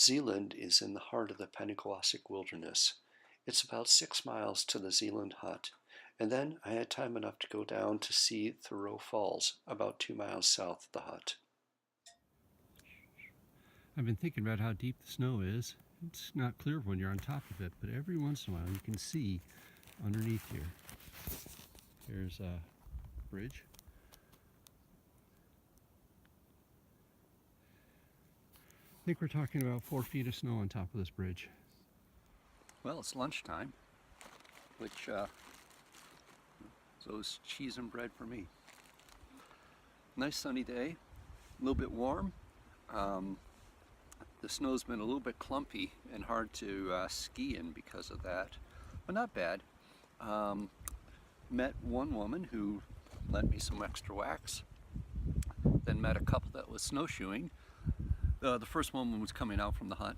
Zealand is in the heart of the Pemigewasset Wilderness. It's about 6 miles to the Zealand hut, and then I had time enough to go down to see Thoreau Falls, about 2 miles south of the hut. I've been thinking about how deep the snow is. It's not clear when you're on top of it, but every once in a while you can see underneath here. There's a bridge. I think we're talking about 4 feet of snow on top of this bridge. Well, it's lunchtime, which so is cheese and bread for me. Nice sunny day, a little bit warm. The snow's been a little bit clumpy and hard to ski in because of that, but not bad. Met one woman who lent me some extra wax, then met a couple that was snowshoeing. The first woman was coming out from the hut.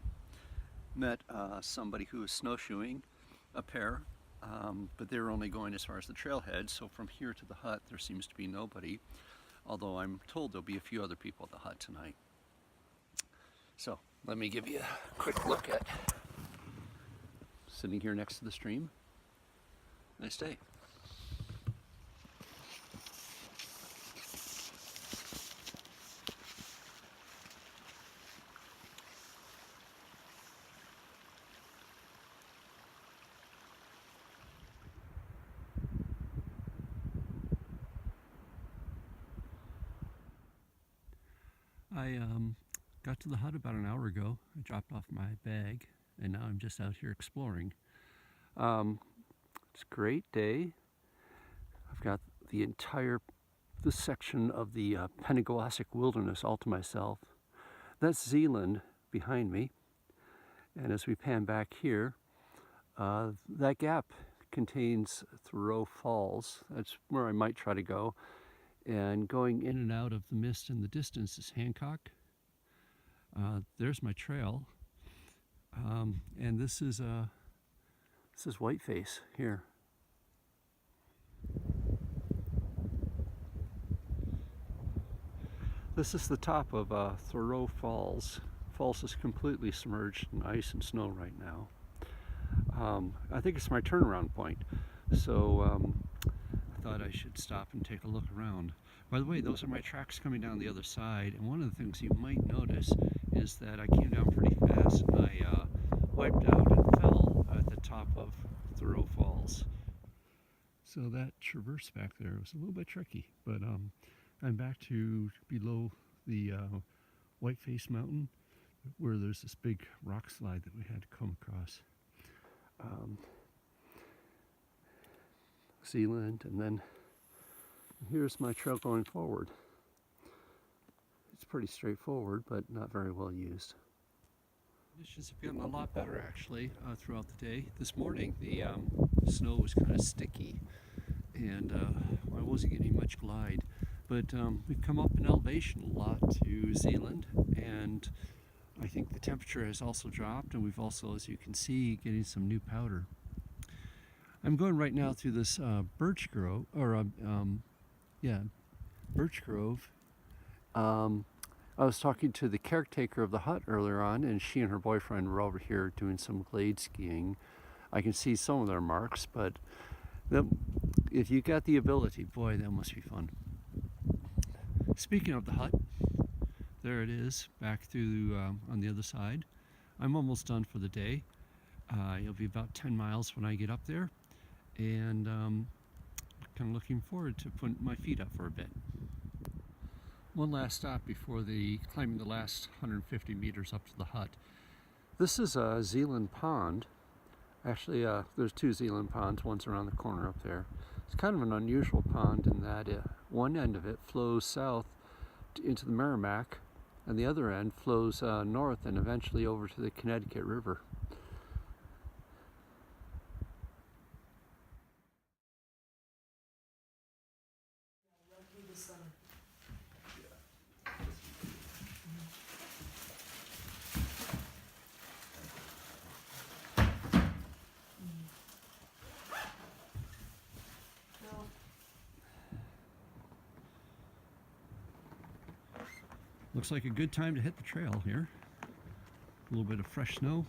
Met somebody who was snowshoeing, a pair, but they were only going as far as the trailhead, so from here to the hut there seems to be nobody, although I'm told there'll be a few other people at the hut tonight. So let me give you a quick look at sitting here next to the stream. Nice day. I got to the hut about an hour ago. I dropped off my bag and now I'm just out here exploring. It's a great day. I've got this section of the Pemigewasset Wilderness all to myself. That's Zealand behind me. And as we pan back here, that gap contains Thoreau Falls. That's where I might try to go. And going in and out of the mist in the distance is Hancock. There's my trail. And this is Whiteface here. This is the top of Thoreau Falls. Falls is completely submerged in ice and snow right now. I think it's my turnaround point, so I thought I should stop and take a look around. By the way, those are my tracks coming down the other side, and one of the things you might notice is that I came down pretty fast and I wiped out and fell at the top of Thoreau Falls. So that traverse back there was a little bit tricky, but I'm back to below the Whiteface Mountain, where there's this big rock slide that we had to come across. Zealand, and then here's my trail going forward. It's pretty straightforward, but not very well used. Conditions have gotten a lot better actually throughout the day. This morning the snow was kind of sticky and I wasn't getting much glide, but we've come up in elevation a lot to Zealand, and I think the temperature has also dropped, and we've also, as you can see, getting some new powder. I'm going right now through this birch grove, or birch grove. I was talking to the caretaker of the hut earlier on, and she and her boyfriend were over here doing some glade skiing. I can see some of their marks, but if you got the ability, boy, that must be fun. Speaking of the hut, there it is, back through on the other side. I'm almost done for the day. It'll be about 10 miles when I get up there, and kind of looking forward to putting my feet up for a bit. One last stop before climbing the last 150 meters up to the hut. This is a Zealand pond. Actually, there's 2 Zealand ponds. One's around the corner up there. It's kind of an unusual pond in that one end of it flows south into the Merrimack, and the other end flows north and eventually over to the Connecticut River. Looks like a good time to hit the trail here. little bit of fresh snow.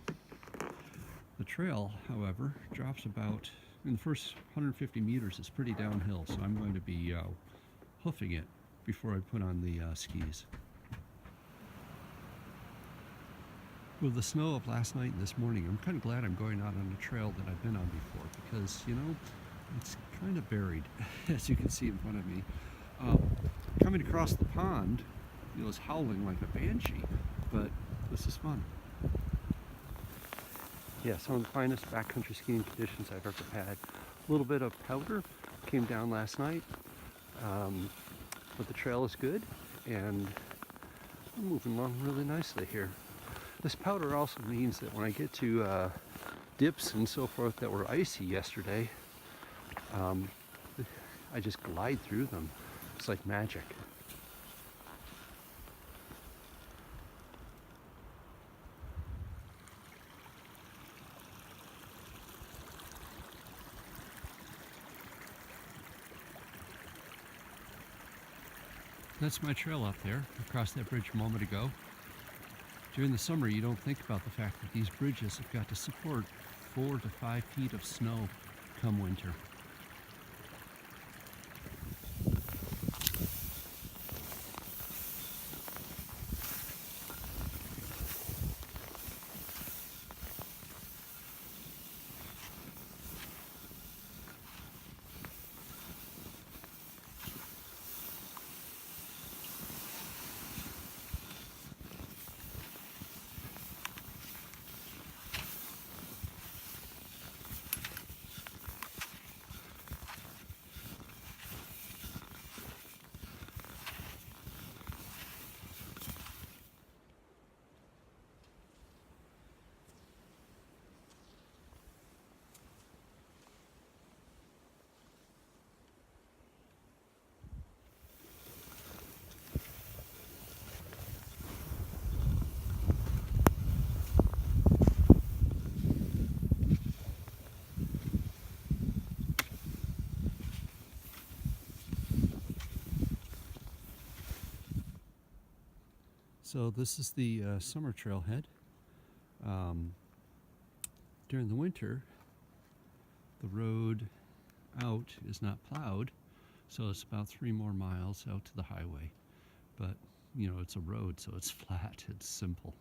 The trail, however, drops about, in the first 150 meters, it's pretty downhill, so I'm going to be hoofing it before I put on the skis. With the snow of last night and this morning, I'm kind of glad I'm going out on a trail that I've been on before, because, you know, it's kind of buried, as you can see in front of me. Coming across the pond, you know, it's howling like a banshee, but this is fun. Yeah, some of the finest backcountry skiing conditions I've ever had. A little bit of powder came down last night, but the trail is good, and I'm moving along really nicely here. This powder also means that when I get to dips and so forth that were icy yesterday, I just glide through them. It's like magic. That's my trail up there. I crossed that bridge a moment ago. During the summer, you don't think about the fact that these bridges have got to support 4 to 5 feet of snow come winter. So this is the summer trailhead. During the winter, the road out is not plowed, so it's about 3 more miles out to the highway. But, you know, it's a road, so it's flat, it's simple.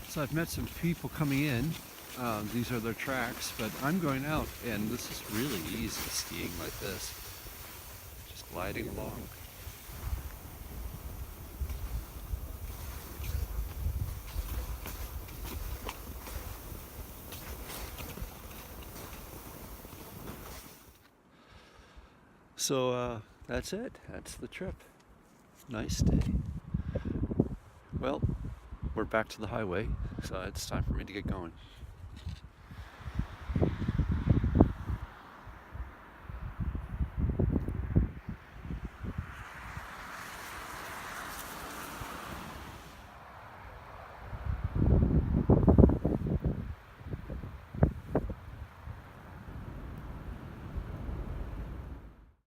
So I've met some people coming in. These are their tracks, but I'm going out, and this is really easy skiing like this. Just gliding along. So that's it. That's the trip. Nice day. Well, we're back to the highway, so it's time for me to get going.